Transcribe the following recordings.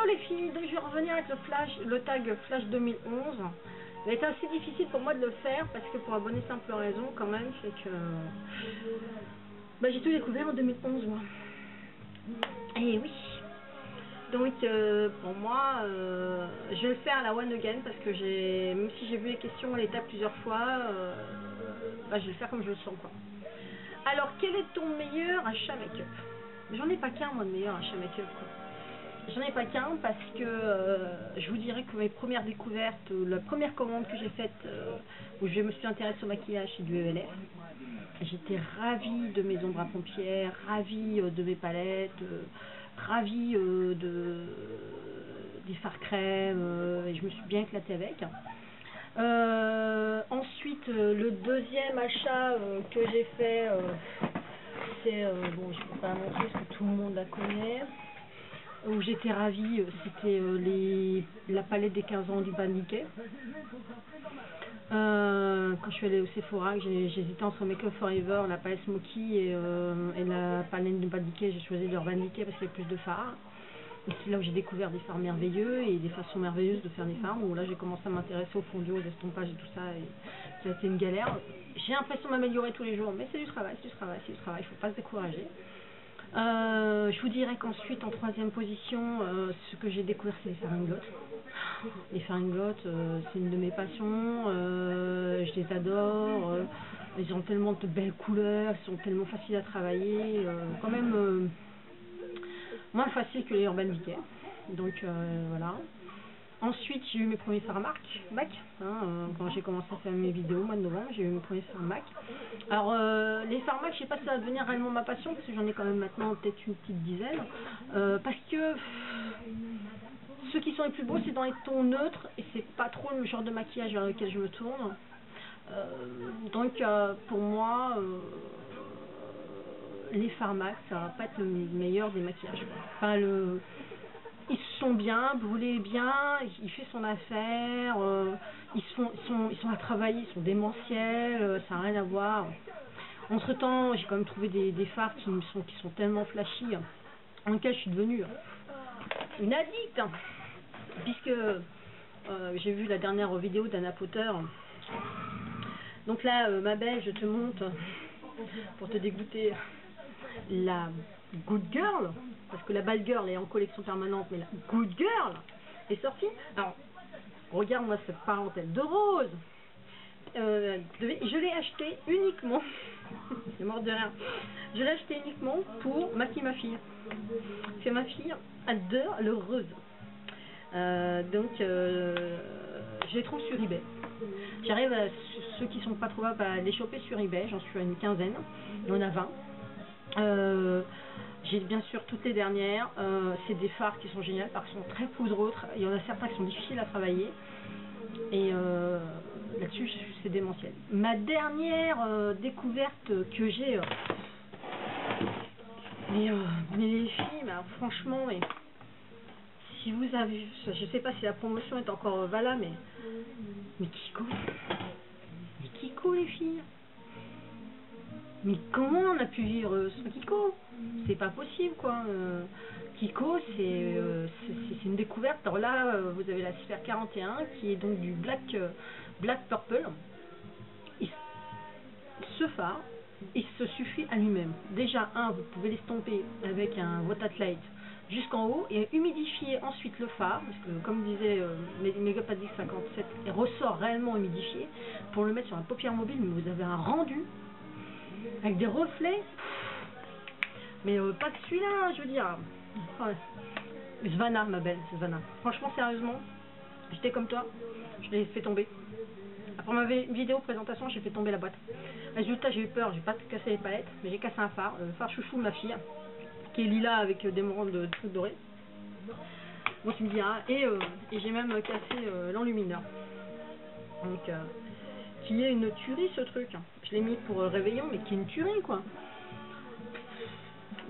Hello les filles, donc je vais revenir avec le tag Flash 2011. Il a été assez difficile pour moi de le faire parce que pour la bonne et simple raison quand même, c'est que j'ai tout découvert en 2011 moi. Et oui. Donc pour moi, je vais le faire à la one again parce que même si j'ai vu les questions à l'étape plusieurs fois, je vais le faire comme je le sens quoi. Alors quel est ton meilleur achat make-up? J'en ai pas qu'un moi de meilleur achat make-up quoi. J'en ai pas qu'un parce que je vous dirais que mes premières découvertes, la première commande que j'ai faite où je me suis intéressée au maquillage, c'est du ELF. J'étais ravie de mes ombres à paupières, ravie de mes palettes, ravie des fards crème, et je me suis bien éclatée avec. Ensuite, le deuxième achat que j'ai fait, c'est, bon je ne peux pas la montrer parce que tout le monde la connaît, où j'étais ravie, c'était la palette des 15 ans du Urban Decay. Quand je suis allée au Sephora, j'hésitais entre Make Up Forever, la palette Smoky et la palette du Urban Decay. J'ai choisi le Urban Decay parce qu'il y a plus de fards. Et c'est là où j'ai découvert des fards merveilleux et des façons merveilleuses de faire des fards. Où là j'ai commencé à m'intéresser au fondu, aux estompages et tout ça, et ça a été une galère. J'ai l'impression de m'améliorer tous les jours, mais c'est du travail, il faut pas se décourager. Je vous dirais qu'ensuite en troisième position, ce que j'ai découvert c'est les faringlots. Les faringlots, c'est une de mes passions, je les adore, ils ont tellement de belles couleurs, ils sont tellement faciles à travailler, quand même moins facile que les Urban Decay, donc voilà. Ensuite, j'ai eu mes premiers fards MAC, quand j'ai commencé à faire mes vidéos au mois de novembre, j'ai eu mes premiers fards MAC. Alors, les fards MAC, je sais pas si ça va devenir réellement ma passion, parce que j'en ai quand même maintenant peut-être une petite dizaine, parce que ceux qui sont les plus beaux, c'est dans les tons neutres, et c'est pas trop le genre de maquillage vers lequel je me tourne. Donc, pour moi, les fards MAC, ça va pas être le meilleur des maquillages. Enfin, ils sont bien, brûlés bien, il fait son affaire, ils sont à travailler, ils sont démentiels, ça n'a rien à voir. Entre temps, j'ai quand même trouvé des fards qui sont tellement flashy, en lesquels je suis devenue une addict, puisque j'ai vu la dernière vidéo d'Anna Potter. Donc là, ma belle, je te montre, pour te dégoûter, la Good Girl, parce que la Bad Girl est en collection permanente, mais la Good Girl est sortie. Alors, regarde-moi cette parentèle de rose. Je l'ai acheté uniquement, c'est mort de rire, je l'ai acheté uniquement pour maquiller ma fille. Parce que ma fille adore le rose. Donc, je les trouve sur eBay. J'arrive à ceux qui sont pas trouvables à les choper sur eBay, j'en suis à une quinzaine, il y en a 20. J'ai bien sûr toutes les dernières, c'est des fards qui sont géniales parce qu'ils sont très poudreux, il y en a certains qui sont difficiles à travailler et là-dessus c'est démentiel. Ma dernière découverte que j'ai, mais les filles, alors, franchement, si vous avez, je sais pas si la promotion est encore valable, mais Kiko les filles. Mais comment on a pu vivre sans Kiko? C'est pas possible quoi. Kiko c'est une découverte. Alors là vous avez la sphère 41 qui est donc du Black Purple. Ce phare il se suffit à lui-même. Déjà vous pouvez l'estomper avec un Water Light jusqu'en haut et humidifier ensuite le phare, parce que comme disait Makeup Addict 57, il ressort réellement humidifié pour le mettre sur la paupière mobile, mais vous avez un rendu avec des reflets, mais pas que celui-là, je veux dire. Ouais. Svana, ma belle, c'est Svana. Franchement, sérieusement, j'étais comme toi, je l'ai fait tomber. Après ma vidéo présentation, j'ai fait tomber la boîte. Résultat, j'ai eu peur, j'ai pas cassé les palettes, mais j'ai cassé un phare, le phare chouchou de ma fille, qui est lilas avec des morons de trucs dorés. Bon, tu me diras. Et j'ai même cassé l'enlumineur. Donc, qui est une tuerie ce truc. Je l'ai mis pour réveillon, mais qui est une tuerie quoi.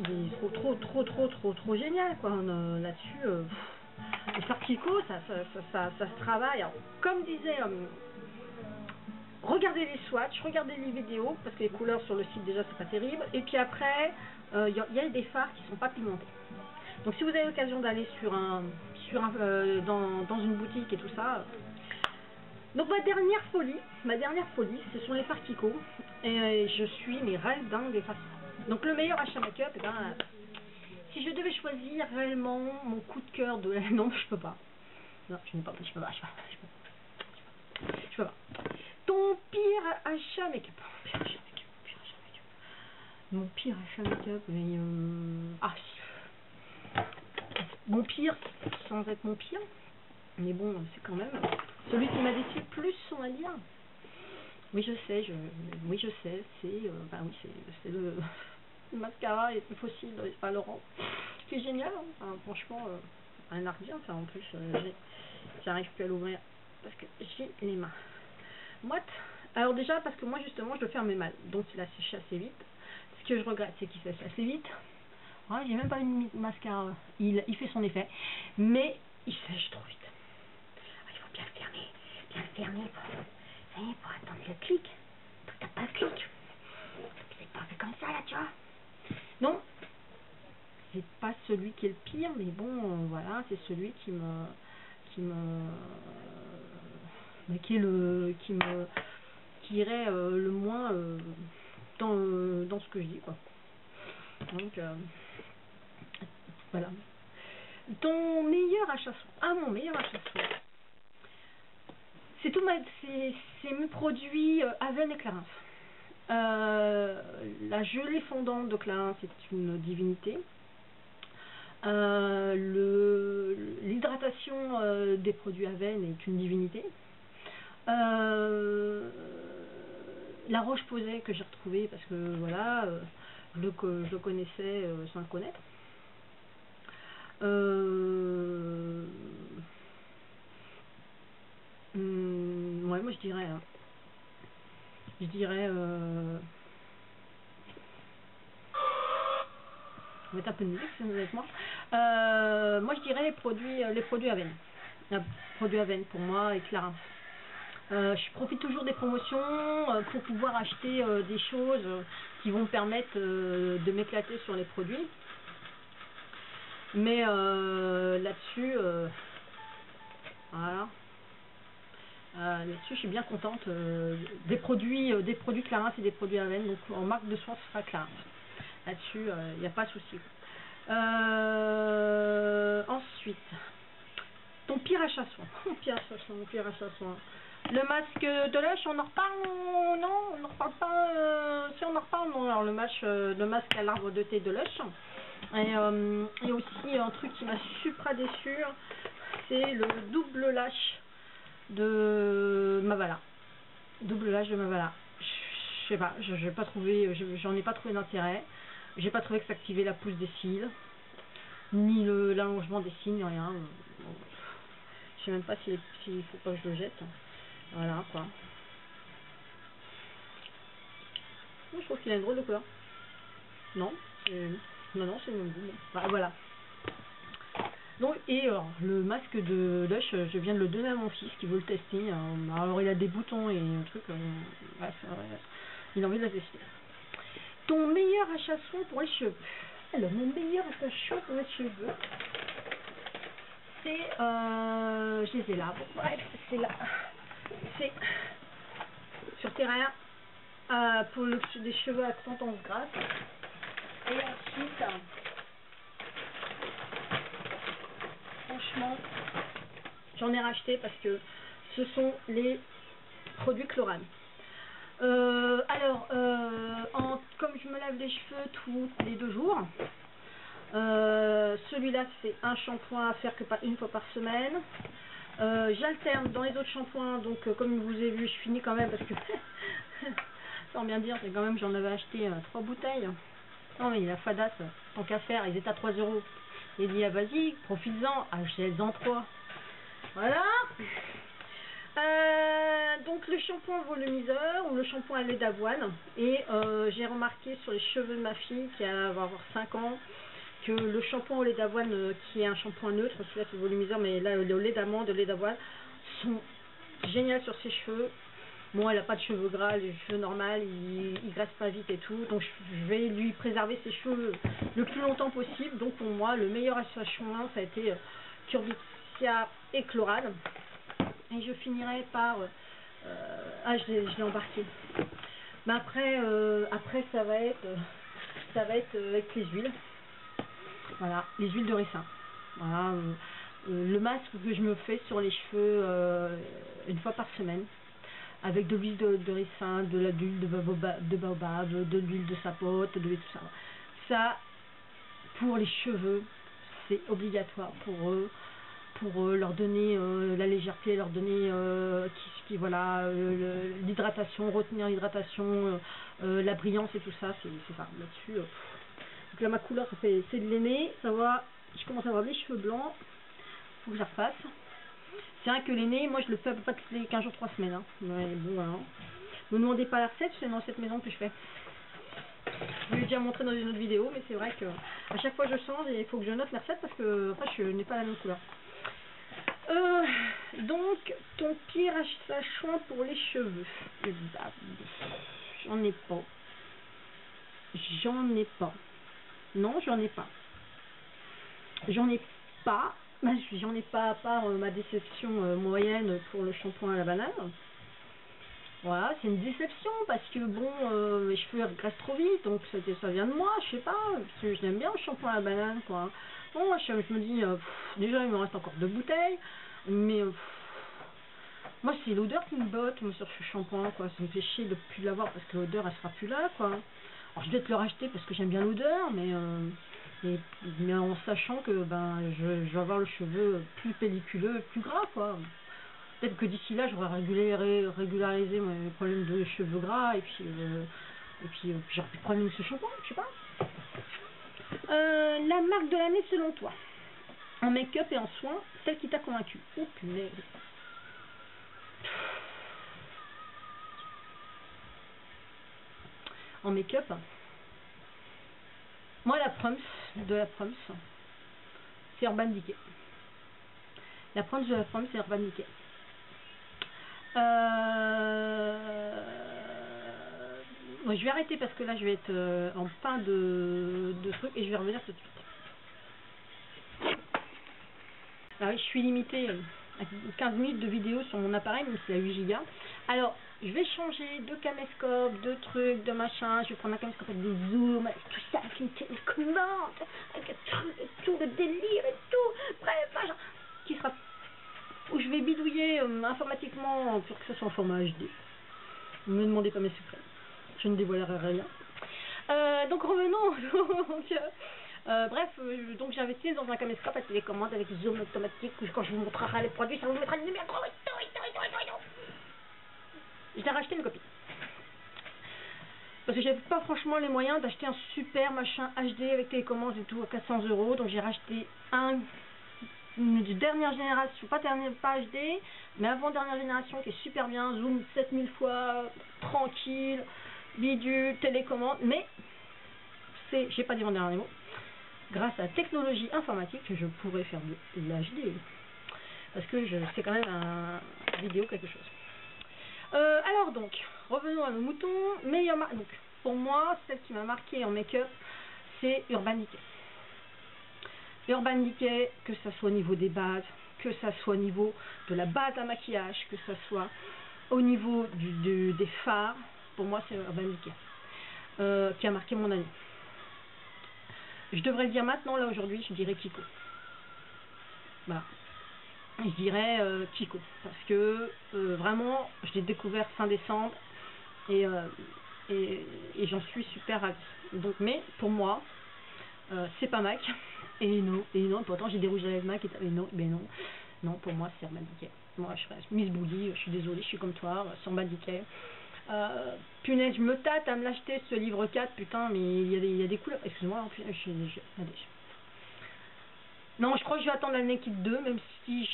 Il est trop génial quoi. Là-dessus, le faire Kiko, ça se travaille. Alors, comme disait, regardez les swatchs, regardez les vidéos, parce que les couleurs sur le site déjà c'est pas terrible. Et puis après, il y a des fards qui sont pas pigmentés. Donc si vous avez l'occasion d'aller sur dans une boutique et tout ça. Donc ma dernière folie, ce sont les fards Kiko. Et je suis mes rêves dingues des fards Kiko. Donc le meilleur achat make-up, si je devais choisir réellement mon coup de cœur de la... Non, je peux pas. Non, je peux pas. Ton pire achat make-up. Mon pire achat make-up, mais... Ah, si. Mon pire, sans être mon pire, mais bon, c'est quand même celui qui m'a déçu le plus, on va dire. Oui, je sais, c'est le mascara et le fossile de Saint Laurent. C'est génial, hein. Enfin, franchement, un art bien, en plus, j'arrive plus à l'ouvrir parce que j'ai les mains moites. Alors déjà, parce que moi, justement, je le fermais mal, donc il a séché assez vite. Ce que je regrette, c'est qu'il sèche assez vite. Ouais, j'ai même pas une mascara, il fait son effet, mais il sèche trop vite. Il faut bien le fermer pour attendre le clic. Donc t'as pas le clic. C'est pas fait comme ça là, tu vois. Non, c'est pas celui qui est le pire, mais bon, voilà, c'est celui qui irait le moins dans ce que je dis, quoi. Donc voilà. Ton meilleur achat soin. Ah, mon meilleur achat soin. C'est mes produits Aven et Clarins. La gelée fondante de Clarins, c'est une divinité. L'hydratation des produits Aven est une divinité. La Roche-Posay que j'ai retrouvée parce que voilà, je le connaissais sans le connaître. Ouais, moi je dirais on va mettre un peu de musique si vous êtes moi. Moi je dirais les produits Aven. Produits Aven pour moi et Clarins. Je profite toujours des promotions pour pouvoir acheter des choses qui vont me permettre de m'éclater sur les produits. Mais là-dessus, voilà. Là-dessus, je suis bien contente des produits Clarins et des produits Aven. Donc en marque de soins, ce sera Clarins. Là-dessus, il n'y a pas de souci. Ensuite, ton pire achat soin. Mon pire achat soin. Le masque de Lush, on en reparle? Non, on n'en reparle pas. Si on en reparle, non. Alors le masque à l'arbre de thé de Lush. Et aussi un truc qui m'a super déçu, c'est le double lash de Mavala. Je sais pas, j'en ai pas trouvé d'intérêt. J'ai pas trouvé que ça activait la pousse des cils, ni l'allongement des cils, ni rien. Je sais même pas s'il faut pas que je le jette. Voilà quoi. Je trouve qu'il a une drôle de couleur. Non, c'est le même goût. Bah, voilà. Donc, et le masque de Lush, je viens de le donner à mon fils qui veut le tester. Alors il a des boutons et un truc. Il a envie de le tester. Ton meilleur achat soin pour les cheveux. Alors mon meilleur achat soin pour les cheveux, c'est je les ai là. Bon, bref, c'est là. C'est sur Terrain pour des cheveux à tendance grasse. Et ensuite, franchement, j'en ai racheté parce que ce sont les produits Chlorane. Comme je me lave les cheveux tous les 2 jours, celui-là c'est un shampoing à faire que pas une fois par semaine. J'alterne dans les autres shampoings, donc comme vous avez vu, je finis quand même parce que sans bien dire, c'est quand même j'en avais acheté 3 bouteilles. Non mais la fadasse, tant qu'à faire, ils étaient à 3 €. Il dit ah vas-y, profites-en, achète-en 3. Voilà. Donc le shampoing volumiseur ou le shampoing à lait d'avoine. Et j'ai remarqué sur les cheveux de ma fille qui va avoir 5 ans que le shampoing au lait d'avoine qui est un shampoing neutre, celui-là c'est le volumiseur, mais là le lait d'amande, le lait d'avoine sont géniaux sur ses cheveux. Bon, elle n'a pas de cheveux gras, les cheveux normaux, il graisse pas vite et tout, donc je vais lui préserver ses cheveux le plus longtemps possible. Donc pour moi, le meilleur achat soin, ça a été Cassia et Chlorane. Et je finirai par... je l'ai embarqué. Mais après ça va être avec les huiles. Voilà, les huiles de ricin. Voilà, le masque que je me fais sur les cheveux une fois par semaine. Avec de l'huile de ricin, de l'huile de baobab, de l'huile de sapote, de tout ça. Ça, pour les cheveux, c'est obligatoire pour eux, leur donner la légèreté, leur donner voilà, l'hydratation, retenir l'hydratation, la brillance et tout ça, c'est ça. Là-dessus, donc là ma couleur c'est de l'aîné, ça va, je commence à avoir des cheveux blancs, faut que je la refasse. C'est vrai que l'aîné, moi je le fais à peu près tous les 15 jours, 3 semaines. Hein. Mais bon, voilà. Ne me demandez pas la recette, c'est dans cette maison que je fais. Je vous l'ai déjà montré dans une autre vidéo, mais c'est vrai que à chaque fois je change et il faut que je note la recette parce que après je n'ai pas la même couleur. Donc, ton pire sachant pour les cheveux. J'en ai pas. J'en ai pas. Non, j'en ai pas. J'en ai pas. J'en ai pas à part ma déception moyenne pour le shampoing à la banane. Voilà, c'est une déception parce que bon, mes cheveux regressent trop vite, donc ça vient de moi, je sais pas, parce que je l'aime bien le shampoing à la banane, quoi. Bon, je me dis, déjà il me reste encore 2 bouteilles, mais moi c'est l'odeur qui me botte moi, sur ce shampoing, quoi. Ça me fait chier de plus l'avoir parce que l'odeur elle sera plus là, quoi. Alors je vais te le racheter parce que j'aime bien l'odeur, mais en sachant que ben je vais avoir le cheveu plus pelliculeux, plus gras, quoi. Peut-être que d'ici là, j'aurais régularisé mes problèmes de cheveux gras et puis j'aurais plus de problème avec ce shampoing, je sais pas. La marque de l'année selon toi, en make-up et en soins, celle qui t'a convaincu. Oh punaise. En make-up, moi la Prums, c'est Urban Decay. La Prums de la Prums, c'est Urban Decay. Bon, je vais arrêter parce que là je vais être en fin de truc et je vais revenir tout de suite. Ah oui, je suis limitée à 15 minutes de vidéo sur mon appareil, même si c'est à 8 Go. Alors, je vais changer de caméscope, de trucs, de machin. Je vais prendre un caméscope avec des zooms, avec tout ça, avec une télécommande, avec tout le délire et tout. Bref, machin, qui sera où je vais bidouiller informatiquement pour que ce soit en format HD. Ne me demandez pas mes secrets, je ne dévoilerai rien. Donc revenons. Donc j'ai investi dans un caméscope à télécommande avec zoom automatique. Quand je vous montrerai les produits, ça vous mettra une lumière. Je l'ai racheté une copie. Parce que j'avais pas franchement les moyens d'acheter un super machin HD avec télécommande et tout à 400 €. Donc j'ai racheté une dernière génération, pas HD, mais avant-dernière génération qui est super bien, zoom 7000 fois, tranquille, bidule, télécommande, mais j'ai pas dit mon dernier mot, grâce à la technologie informatique, je pourrais faire de l'HD, parce que c'est quand même un vidéo quelque chose. Alors donc, revenons à nos moutons, donc pour moi, celle qui m'a marqué en make-up, c'est Urban Decay. Urban Decay, que ça soit au niveau des bases, que ça soit au niveau de la base à maquillage, que ça soit au niveau des fards, pour moi c'est Urban Decay qui a marqué mon année. Je devrais le dire maintenant, là aujourd'hui, je dirais Kiko. Voilà. Je dirais Kiko, parce que vraiment, je l'ai découvert fin décembre et j'en suis super ravie. Donc, mais pour moi, c'est pas MAC. Et non, pourtant j'ai des rouges à lèvres MAC, non, pour moi c'est Urban Decay. Moi je reste Miss Bully, je suis désolée, je suis comme toi, c'est Urban Decay. Punaise, je me tâte à me l'acheter ce livre 4, putain, mais il y a des couleurs, excuse-moi, non, je crois que je vais attendre la Naked 2, même si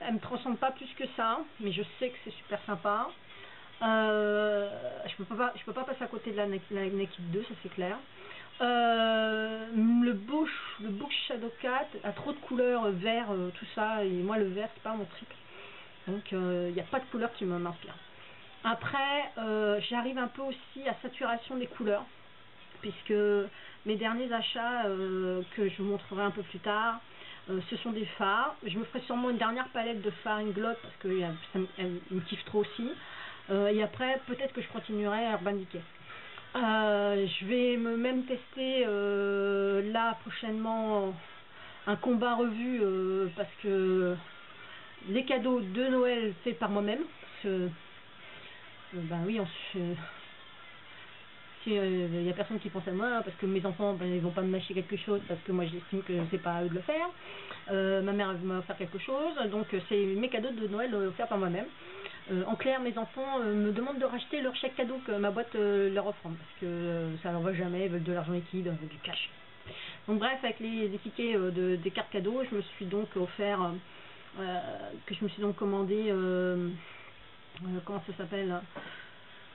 elle me transcende pas plus que ça, mais je sais que c'est super sympa. Je peux pas passer à côté de la Naked 2, ça c'est clair. Le Book Shadow 4 a trop de couleurs vert, tout ça, et moi le vert c'est pas mon trip, donc il n'y a pas de couleur qui m'inspire. Après j'arrive un peu aussi à saturation des couleurs, puisque mes derniers achats que je vous montrerai un peu plus tard, Ce sont des fards. Je me ferai sûrement une dernière palette de fards Inglot parce que elle me kiffe trop aussi. Et après, peut-être que je continuerai à Urban Decay. Je vais même tester là prochainement un combat revu parce que les cadeaux de Noël faits par moi-même. Ben oui, il y a personne qui pense à moi parce que mes enfants ils vont pas me mâcher quelque chose parce que moi j'estime que c'est pas à eux de le faire. Ma mère m'a offert quelque chose, donc c'est mes cadeaux de Noël offerts par moi-même. En clair, mes enfants me demandent de racheter leur chèque cadeau que ma boîte leur offre parce que ça leur va jamais, ils veulent de l'argent liquide, du cash. Donc bref, avec les tickets des cartes cadeaux, je me suis donc offert, que je me suis donc commandé, comment ça s'appelle,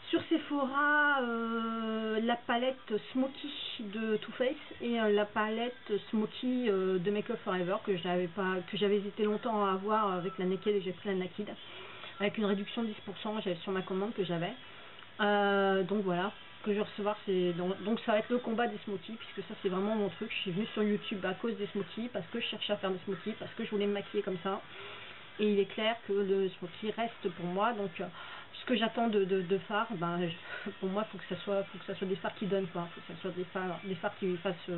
sur Sephora, la palette Smoky de Too Faced et la palette Smoky de Make Up For Ever que j'avais hésité longtemps à avoir avec la Naked et j'ai pris la Naked avec une réduction de 10% sur ma commande que j'avais. Donc voilà, que je vais recevoir, donc ça va être le combat des smokies puisque ça c'est vraiment mon truc. Je suis venue sur YouTube à cause des smokies parce que je cherchais à faire des smokies, parce que je voulais me maquiller comme ça. Et il est clair que le smoky reste pour moi, donc ce que j'attends de fards, pour moi faut que ça soit des fards qui donnent quoi, faut que ça soit des fards qui fassent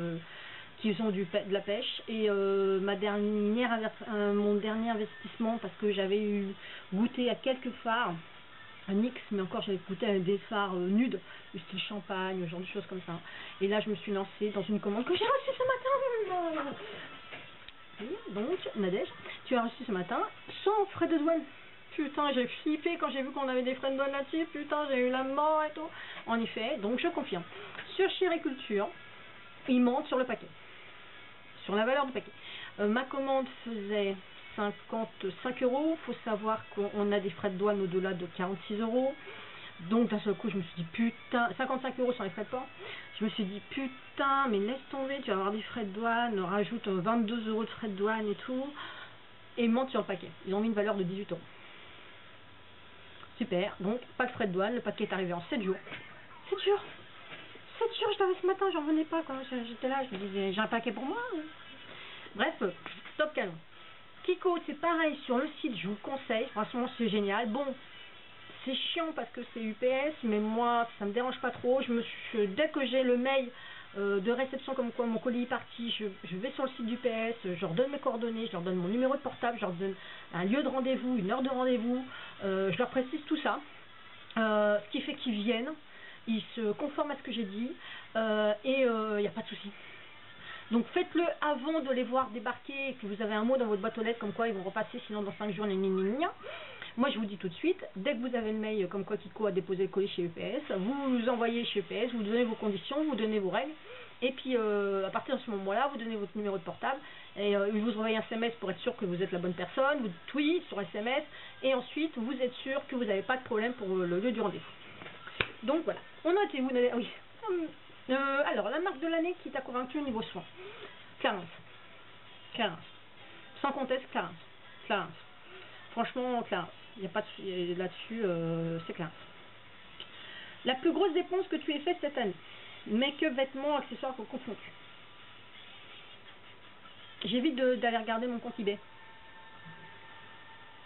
qui ont de la pêche. Et mon dernier investissement, parce que j'avais goûté à quelques fards NYX, mais encore j'avais goûté à des fards nudes, du style champagne, genre de choses comme ça. Et là je me suis lancée dans une commande que j'ai reçue ce matin. Donc, Nadège, tu as reçu ce matin sans frais de douane. Putain, j'ai flippé quand j'ai vu qu'on avait des frais de douane là-dessus. Putain, j'ai eu la mort et tout. En effet, donc je confirme. Sur Chériculture, il monte sur le paquet. Sur la valeur du paquet. Ma commande faisait 55 €. Faut savoir qu'on a des frais de douane au-delà de 46 €. Donc d'un seul coup je me suis dit putain, 55 € sans les frais de port. Je me suis dit putain, mais laisse tomber, tu vas avoir des frais de douane, rajoute 22 € de frais de douane et tout. Et monte sur le paquet. Ils ont mis une valeur de 18 €. Super, donc pas de frais de douane, le paquet est arrivé en 7 jours. 7 jours 7 jours, je l'avais ce matin, j'en revenais pas quoi. J'étais là, je me disais j'ai un paquet pour moi. Bref, top canon. Kiko, c'est pareil sur le site, je vous conseille, franchement c'est génial. Bon, c'est chiant parce que c'est UPS, mais moi ça me dérange pas trop. Dès que j'ai le mail de réception comme quoi mon colis est parti, je vais sur le site d'UPS, je leur donne mes coordonnées, je leur donne mon numéro de portable, je leur donne un lieu de rendez-vous, une heure de rendez-vous, je leur précise tout ça, ce qui fait qu'ils viennent, ils se conforment à ce que j'ai dit et il n'y a pas de souci. Donc faites-le avant de les voir débarquer et que vous avez un mot dans votre boîte aux lettres comme quoi ils vont repasser sinon dans 5 jours. Moi je vous dis tout de suite, dès que vous avez le mail comme quoi Kiko a déposé le colis chez UPS, vous envoyez chez UPS, vous donnez vos conditions, vous donnez vos règles et puis à partir de ce moment-là vous donnez votre numéro de portable et ils vous envoient un SMS pour être sûr que vous êtes la bonne personne, vous dites oui sur SMS et ensuite vous êtes sûr que vous n'avez pas de problème pour le lieu du rendez-vous. Donc voilà, on a été, oui. Alors, la marque de l'année qui t'a convaincu au niveau soin. Clarins. Sans conteste, Clarins. Franchement, Clarins. Il n'y a pas de là-dessus, c'est Clarins. La plus grosse dépense que tu aies faite cette année. Make-up, vêtements, accessoires confondus. J'évite d'aller regarder mon compte eBay.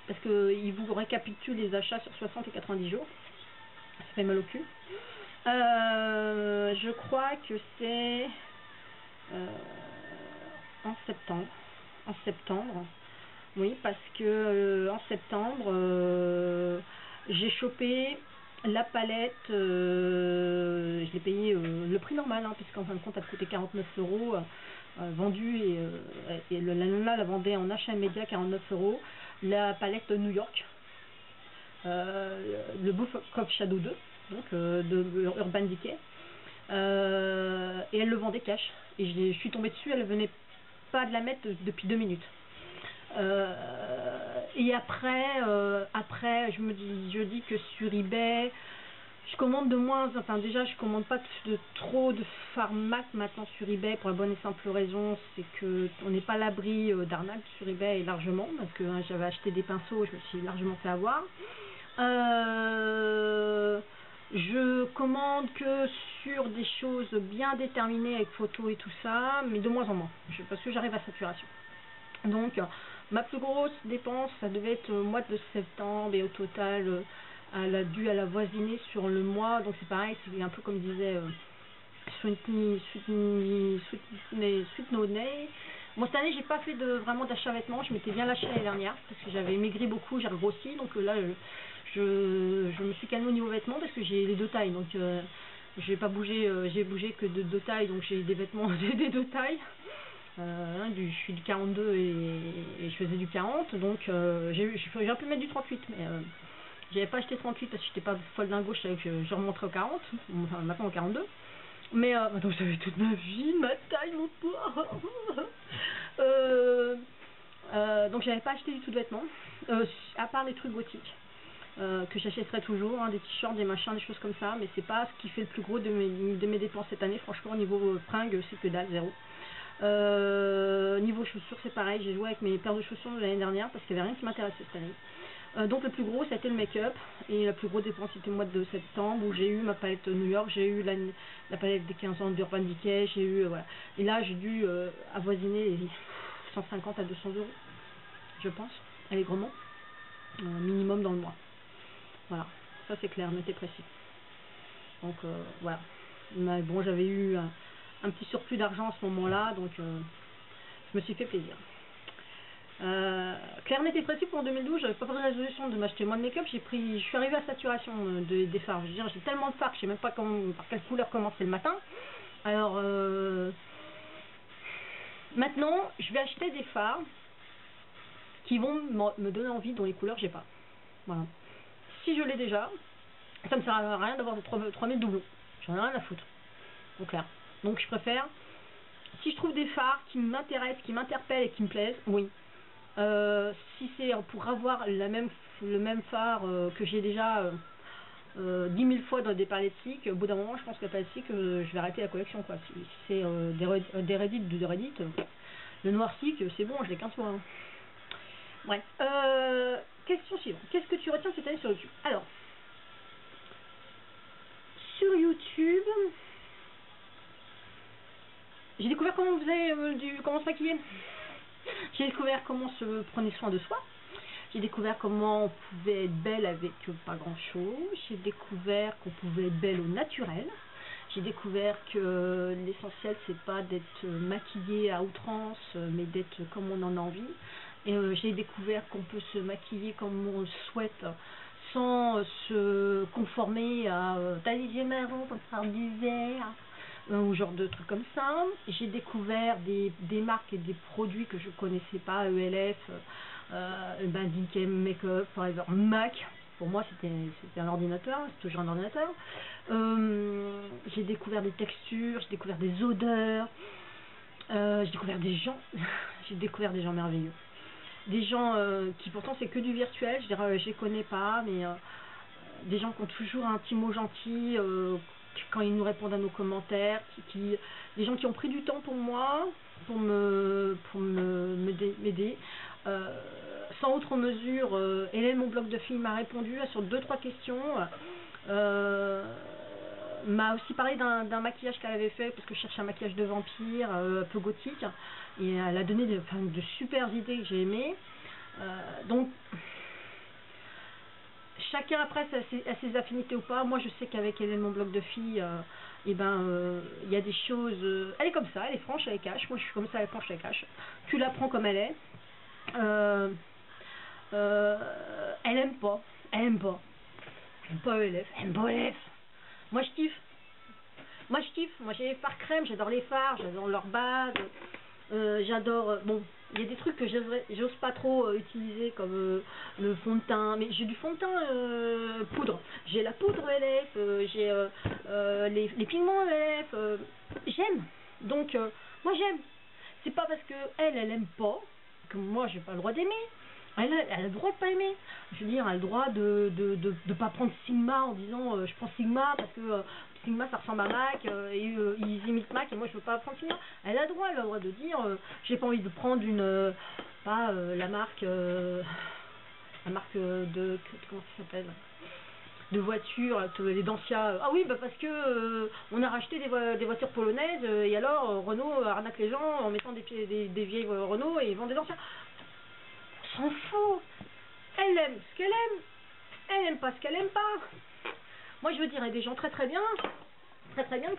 Parce qu'il vous récapitule les achats sur 60 et 90 jours. Ça fait mal au cul. Je crois que c'est en septembre. Oui, parce que en septembre, j'ai chopé la palette, je l'ai payé le prix normal, puisqu'en fin de compte, elle coûtait 49 €, vendue et la nana la vendait en achat immédiat 49 €. La palette New York, le Buff of Shadow 2. Donc de Urban Decay et elle le vendait cash et je suis tombée dessus, elle venait pas de la mettre depuis 2 minutes et après je dis que sur eBay je commande de moins, enfin déjà je commande pas trop de pharmac maintenant sur eBay pour la bonne et simple raison, c'est que on n'est pas à l'abri d'arnaque sur eBay largement parce que j'avais acheté des pinceaux, je me suis largement fait avoir. Je commande que sur des choses bien déterminées avec photos et tout ça, mais de moins en moins, parce que j'arrive à saturation. Donc ma plus grosse dépense, ça devait être au mois de septembre, et au total elle a dû à la voisiner sur le mois. Donc c'est pareil, c'est un peu comme disait Sweet No Nay. Moi cette année j'ai pas fait vraiment d'achat vêtements, je m'étais bien lâché l'année dernière parce que j'avais maigri beaucoup, j'ai regrossi, donc là je me suis calmée au niveau vêtements parce que j'ai les 2 tailles, donc j'ai pas bougé, j'ai bougé que de 2 tailles, donc j'ai des vêtements des 2 tailles. Je suis du 42 et je faisais du 40, donc j'ai pu mettre du 38, mais j'avais pas acheté 38 parce que j'étais pas folle d'un gauche, je remonterais au 40, enfin maintenant au 42. Mais donc j'avais toute ma vie, ma taille, mon poids. Donc j'avais pas acheté du tout de vêtements, à part les trucs gothiques que j'achèterais toujours, hein, des t-shirts, des machins, des choses comme ça, mais c'est pas ce qui fait le plus gros de mes dépenses cette année. Franchement, au niveau fringues, c'est que dalle, zéro. Niveau chaussures, c'est pareil, j'ai joué avec mes paires de chaussures de l'année dernière parce qu'il n'y avait rien qui m'intéressait cette année. Donc le plus gros c'était le make-up, et la plus grosse dépense c'était le mois de septembre où j'ai eu ma palette New York, j'ai eu la palette des 15 ans d'Urban Decay, j'ai eu voilà, et là j'ai dû avoisiner les 150 à 200 euros, je pense, allègrement, minimum dans le mois. Voilà, ça c'est clair, net et précis. Donc voilà, mais bon, j'avais eu un petit surplus d'argent à ce moment-là, donc je me suis fait plaisir. Clair, net et précis, pour 2012, j'avais pas pris de résolution de m'acheter moins de make-up. Je suis arrivée à saturation des fards. Je veux dire, j'ai tellement de fards que je sais même pas par quelle couleur commencer le matin. Alors maintenant, je vais acheter des fards qui vont me donner envie dont les couleurs j'ai pas. Voilà. Si je l'ai déjà, ça me sert à rien d'avoir 3000 doublons. J'en ai rien à foutre. Donc clair. Donc je préfère, si je trouve des fards qui m'intéressent, qui m'interpellent et qui me plaisent, oui. Si c'est pour avoir le même phare que j'ai déjà 10 000 fois dans des palettiques, au bout d'un moment je pense que la palettique, je vais arrêter la collection, quoi. Si c'est des Reddit, le noir stick, c'est bon, je l'ai 15 fois, hein. Ouais. Question suivante, qu'est-ce que tu retiens cette année sur YouTube? Alors, sur YouTube, j'ai découvert comment on faisait comment se maquiller. J'ai découvert comment se prenait soin de soi. J'ai découvert comment on pouvait être belle avec pas grand chose. J'ai découvert qu'on pouvait être belle au naturel. J'ai découvert que l'essentiel c'est pas d'être maquillée à outrance, mais d'être comme on en a envie. Et j'ai découvert qu'on peut se maquiller comme on le souhaite, sans se conformer à t'as les yeux marrons pour faire du vert, ou genre de trucs comme ça. J'ai découvert des marques et des produits que je connaissais pas, ELF, Decay, Makeup, Forever, Mac. Pour moi c'était un ordinateur, c'est toujours un ordinateur. J'ai découvert des textures, j'ai découvert des odeurs, j'ai découvert des gens, j'ai découvert des gens merveilleux. Des gens qui pourtant c'est que du virtuel, je dirais, je les connais pas, mais des gens qui ont toujours un petit mot gentil quand ils nous répondent à nos commentaires, des gens qui ont pris du temps pour moi, pour m'aider. Sans autre mesure, Hélène, mon blog de filles, m'a répondu sur 2-3 questions. M'a aussi parlé d'un maquillage qu'elle avait fait parce que je cherche un maquillage de vampire un peu gothique, et elle a donné de super idées que j'ai aimées. Donc chacun après a ses affinités ou pas. Moi je sais qu'avec Hélène, mon blog de filles, il y a des choses, elle est comme ça, elle est franche, elle est cash. Moi je suis comme ça, elle est franche, elle est cash. Tu la prends comme elle est. Elle aime pas ELF, elle aime pas ELF. Moi je kiffe. Moi j'ai les fards crème, j'adore les fards, j'adore leur base. J'adore, bon, il y a des trucs que j'ose pas trop utiliser comme le fond de teint, mais j'ai du fond de teint poudre. J'ai la poudre ELF, j'ai les pigments ELF, j'aime. Donc moi j'aime. C'est pas parce que elle aime pas que moi j'ai pas le droit d'aimer. Elle a le droit de pas aimer. Je veux dire, elle a le droit de pas prendre Sigma en disant je prends Sigma parce que Sigma ça ressemble à Mac et ils imitent Mac et moi je veux pas prendre Sigma. Elle a le droit de dire j'ai pas envie de prendre la marque de comment ça s'appelle, de voitures, les Dacia. Ah oui, bah parce que on a racheté des voitures polonaises et alors Renault arnaque les gens en mettant des vieilles Renault et ils vendent des Dacia. On s'en fout. Elle aime ce qu'elle aime. Elle aime pas ce qu'elle aime pas. Moi je veux dire, il y a des gens très bien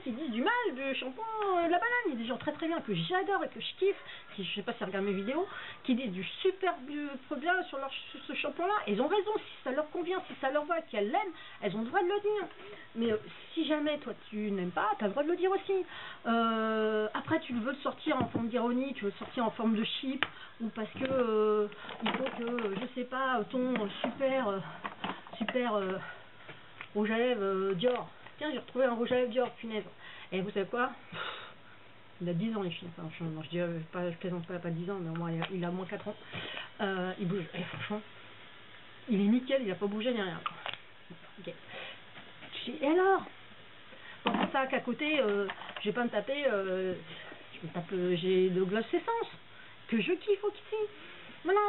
qui disent du mal du shampoing de la banane. Il y a des gens très bien que j'adore et que je kiffe, qui, je sais pas si ils regardent mes vidéos, qui disent du super bien sur ce shampoing là. Ils ont raison, si ça leur convient, si ça leur va, qu'elles l'aiment, elles ont le droit de le dire. Mais si jamais toi tu n'aimes pas, tu as le droit de le dire aussi. Après tu veux le sortir en forme d'ironie, tu veux le sortir en forme de chip, ou parce que il faut que, je sais pas, ton super rouge à lèvres Dior. Tiens, j'ai retrouvé un rouge à lèvres Dior, punaise. Et vous savez quoi? Il a 10 ans les filles. Enfin, je dis pas, je plaisante pas 10 ans, mais au moins il a moins 4 ans. Il bouge. Et franchement, il est nickel, il a pas bougé ni rien. Ok. Et alors? Pour ça qu'à côté, je vais pas me taper, j'ai le Gloss Essence que je kiffe aussi. Voilà.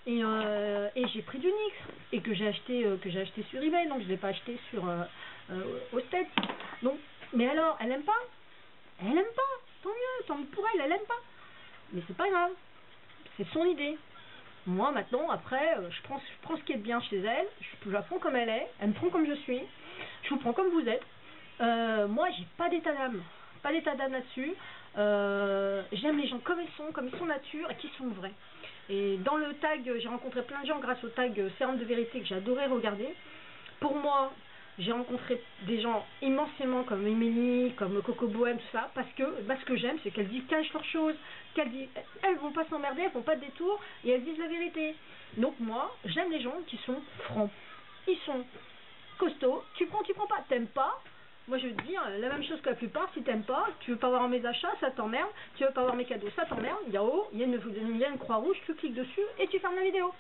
Et j'ai pris du NYX et que j'ai acheté sur eBay, donc je l'ai pas acheté sur au States. Donc, mais alors, elle aime pas? Elle aime pas. Tant mieux pour elle, elle aime pas. Mais c'est pas grave. C'est son idée. Moi maintenant, après, je prends ce qui est bien chez elle. Je la prends comme elle est. Elle me prend comme je suis. Je vous prends comme vous êtes. Moi, j'ai pas d'état d'âme. Pas d'état d'âme là-dessus. J'aime les gens comme ils sont nature et qui sont vrais. Et dans le tag, j'ai rencontré plein de gens grâce au tag Sérum de vérité que j'adorais regarder. Pour moi, j'ai rencontré des gens immensément comme Émilie, comme Coco Bohème, tout ça, parce que ce que j'aime, c'est qu'elles disent cachent leurs choses, elles vont pas s'emmerder, elles font pas de détour et elles disent la vérité. Donc moi, j'aime les gens qui sont francs. Ils sont costauds, tu prends pas, t'aimes pas. Moi je veux te dire la même chose que la plupart, si t'aimes pas, tu veux pas voir mes achats, ça t'emmerde, tu veux pas voir mes cadeaux, ça t'emmerde, il y a une croix rouge, tu cliques dessus et tu fermes la vidéo.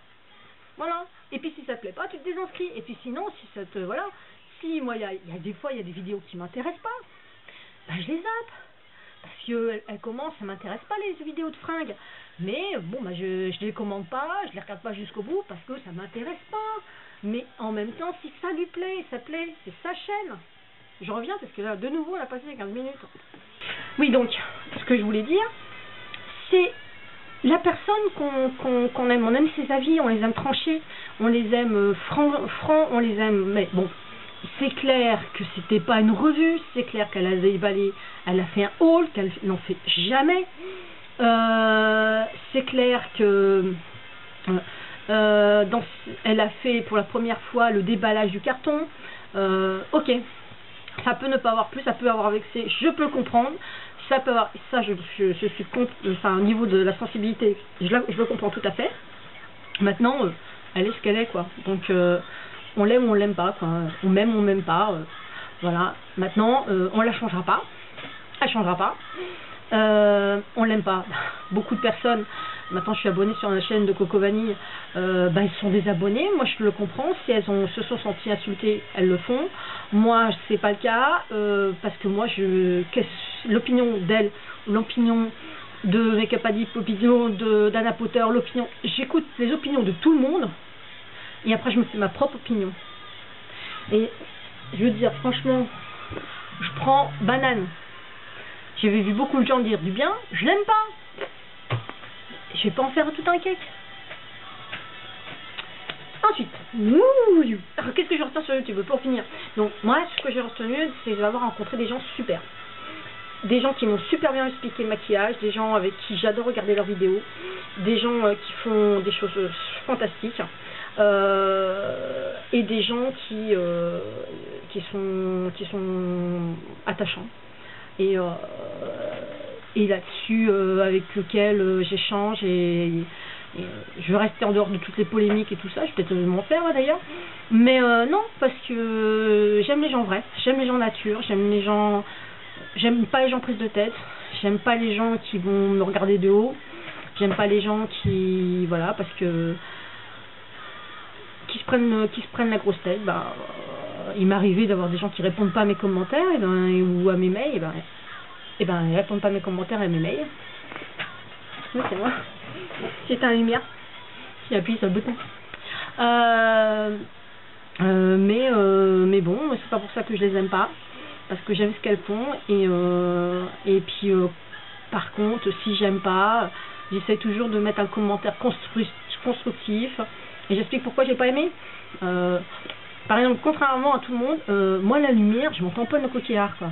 Voilà. Et puis si ça te plaît pas, tu te désinscris. Et puis sinon, si ça te... Voilà. Si moi, il y a des fois, il y a des vidéos qui m'intéressent pas, ben, je les zappe. Parce que elles commencent, ça m'intéresse pas les vidéos de fringues. Mais bon, ben, je les commande pas, je les regarde pas jusqu'au bout parce que ça m'intéresse pas. Mais en même temps, si ça lui plaît, ça plaît, c'est sa chaîne. Je reviens parce que là, de nouveau, on a passé 15 minutes. Oui, donc, ce que je voulais dire, c'est la personne qu'on aime. On aime ses avis, on les aime tranchés, on les aime francs, on les aime... Mais bon, c'est clair que c'était pas une revue, c'est clair qu'elle a déballé, elle a fait un haul, qu'elle n'en fait jamais. C'est clair que... elle a fait pour la première fois le déballage du carton. Ok, ça peut ne pas avoir plus, ça peut avoir vexé, je peux le comprendre. Ça peut avoir, ça je suis contre, enfin au niveau de la sensibilité, je le comprends tout à fait. Maintenant, elle est ce qu'elle est quoi. Donc on l'aime ou on l'aime pas quoi. On m'aime ou on m'aime pas. Voilà. Maintenant, on la changera pas. Elle changera pas. On l'aime pas. Beaucoup de personnes. Maintenant, je suis abonnée sur la chaîne de Coco Vanille. Ils sont désabonnés. Moi, je le comprends. Si elles se sont senties insultées, elles le font. Moi, c'est pas le cas parce que moi, l'opinion d'elle, l'opinion de Make-up Addict, l'opinion d'Anna Potter, j'écoute les opinions de tout le monde et après, je me fais ma propre opinion. Et je veux dire, franchement, je prends banane. J'avais vu beaucoup de gens dire du bien, je l'aime pas. Je vais pas en faire tout un cake. Ensuite, alors qu'est-ce que je retiens sur YouTube pour finir? Donc moi, ce que j'ai retenu, c'est d'avoir rencontré des gens super. Des gens qui m'ont super bien expliqué le maquillage, des gens avec qui j'adore regarder leurs vidéos, des gens qui font des choses fantastiques, et des gens qui sont attachants. Et là-dessus, avec lequel j'échange et je veux rester en dehors de toutes les polémiques et tout ça, je vais peut-être m'en faire d'ailleurs, mais non, parce que j'aime les gens vrais, j'aime les gens nature, j'aime pas les gens prises de tête, j'aime pas les gens qui vont me regarder de haut, j'aime pas les gens qui, voilà, parce que qui se prennent la grosse tête. Il m'est arrivé d'avoir des gens qui répondent pas à mes commentaires ou à mes mails, ils répondent pas à mes commentaires et à mes mails. Oui, c'est moi. C'est un lumière qui appuie sur le bouton. Mais bon, c'est pas pour ça que je les aime pas, parce que j'aime ce qu'elles font, et puis par contre, si j'aime pas, j'essaie toujours de mettre un commentaire constructif, et j'explique pourquoi j'ai pas aimé. Par exemple, contrairement à tout le monde, moi la lumière, je m'en tamponne le coquillard, quoi.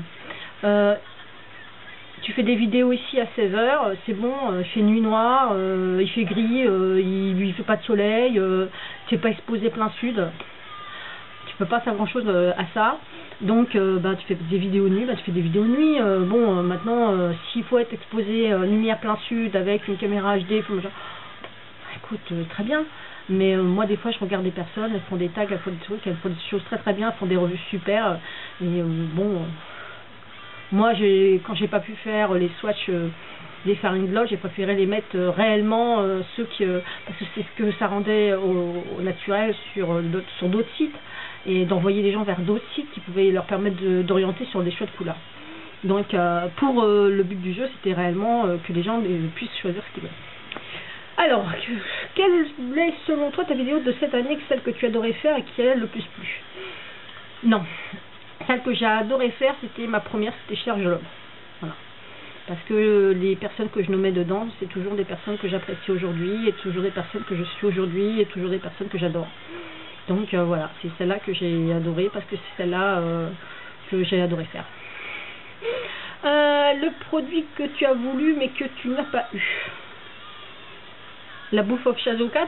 Tu fais des vidéos ici à 16h, c'est bon, il fait nuit noire, il fait gris, il fait pas de soleil, tu n'es pas exposé plein sud, tu peux pas faire grand chose à ça, donc tu fais des vidéos nuit, tu fais des vidéos nuit. Maintenant, s'il faut être exposé lumière plein sud avec une caméra HD, écoute, très bien. Mais moi des fois je regarde des personnes, elles font des tags, elles font des trucs, elles font des choses très très bien, elles font des revues super, et moi quand j'ai pas pu faire les swatchs des Faring Blog, j'ai préféré les mettre réellement ceux qui parce que c'est ce que ça rendait au naturel sur d'autres sites, et d'envoyer les gens vers d'autres sites qui pouvaient leur permettre d'orienter sur des chouettes couleurs. Donc pour le but du jeu, c'était réellement que les gens puissent choisir ce qu'ils veulent. Alors, quelle est selon toi ta vidéo de cette année, celle que tu adorais faire et qui a le plus plu? Non, celle que j'ai adoré faire, c'était ma première, c'était Cher Jolof. Voilà. Parce que les personnes que je nommais dedans, c'est toujours des personnes que j'apprécie aujourd'hui, et toujours des personnes que je suis aujourd'hui, et toujours des personnes que j'adore. Donc voilà, c'est celle-là que j'ai adorée, parce que c'est celle-là que j'ai adoré faire. Le produit que tu as voulu mais que tu n'as pas eu. La bouffe of Shadow Cat?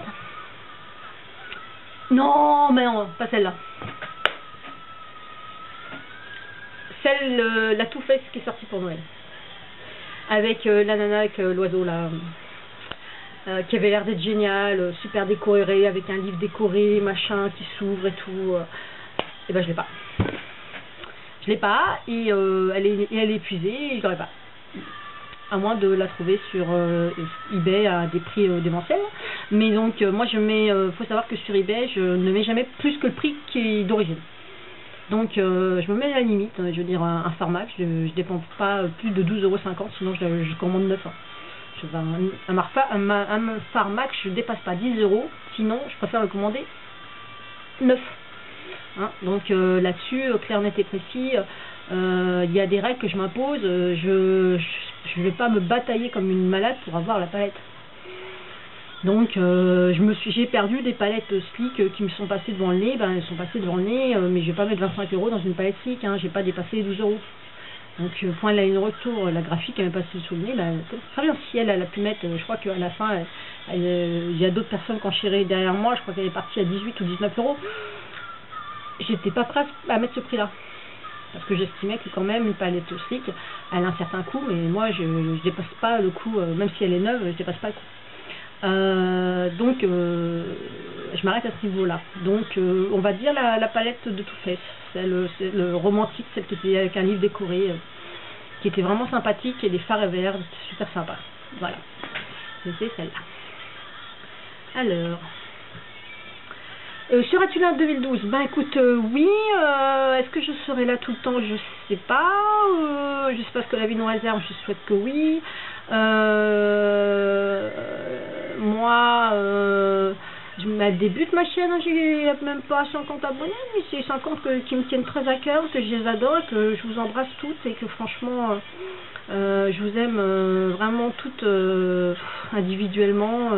Non, mais non, pas celle-là. La Too Faced qui est sortie pour Noël. Avec la nana avec l'oiseau là, qui avait l'air d'être génial, super décorée, avec un livre décoré, machin, qui s'ouvre et tout. Et ben je l'ai pas. Je l'ai pas, et elle est épuisée, et je l'aurai pas. À moins de la trouver sur eBay à des prix démentiels. Mais donc moi faut savoir que sur eBay je ne mets jamais plus que le prix qui est d'origine. Donc je me mets à la limite, je veux dire un Farmac, je dépense pas plus de 12,50 €, sinon je commande 9. Un Farmac, je dépasse pas 10 €, sinon je préfère le commander 9. Hein, donc là-dessus, clair, net et précis, il y a des règles que je m'impose, je vais pas me batailler comme une malade pour avoir la palette. Donc j'ai perdu des palettes Sleek qui me sont passées devant le nez, elles sont passées devant le nez, mais je vais pas mettre 25 € dans une palette Sleek, hein, j'ai pas dépassé 12 €. Donc point de la ligne retour, la graphique elle m'est passée sous le nez, très bien, si elle a pu mettre, je crois qu'à la fin, il y a d'autres personnes qui ont chéré derrière moi, je crois qu'elle est partie à 18 ou 19 €. J'étais pas prête à mettre ce prix-là. Parce que j'estimais que quand même une palette Sleek, elle a un certain coût, mais moi je dépasse pas le coût, même si elle est neuve, je dépasse pas le coût. Donc je m'arrête à ce niveau-là. Donc on va dire la palette de Too Faced, c'est le romantique, celle qui était avec un livre décoré, qui était vraiment sympathique, et des fards verts, super sympa. Voilà, c'était celle-là. Alors... seras-tu là en 2012? Ben écoute, oui. Est-ce que je serai là tout le temps? Je sais pas. Je sais pas ce que la vie nous réserve. Je souhaite que oui. Moi, je débute ma chaîne. J'ai même pas 50 abonnés, mais c'est 50 qui me tiennent très à cœur, que je les adore, et que je vous embrasse toutes, et que franchement, je vous aime vraiment toutes individuellement.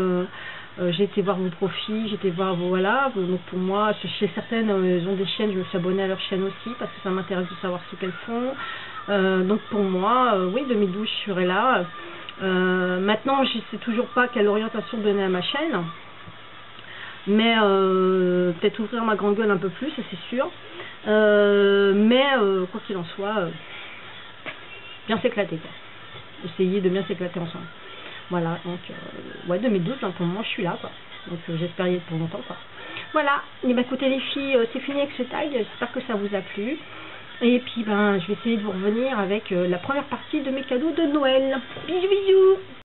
J'ai été voir vos profils, j'ai été voir vos, voilà, donc pour moi, chez certaines, elles ont des chaînes, je me suis abonnée à leur chaîne aussi, parce que ça m'intéresse de savoir ce qu'elles font. Donc pour moi, oui, 2012, je serai là. Maintenant, je ne sais toujours pas quelle orientation donner à ma chaîne, mais peut-être ouvrir ma grande gueule un peu plus, ça c'est sûr. Mais quoi qu'il en soit, bien s'éclater, quoi. Essayer de bien s'éclater ensemble. Voilà, donc ouais, 2012, donc pour le moment je suis là, quoi. Donc j'espère y être pour longtemps, quoi. Voilà, et bah écoutez les filles, c'est fini avec ce tag, j'espère que ça vous a plu. Et puis ben je vais essayer de vous revenir avec la première partie de mes cadeaux de Noël. Bisous bisous.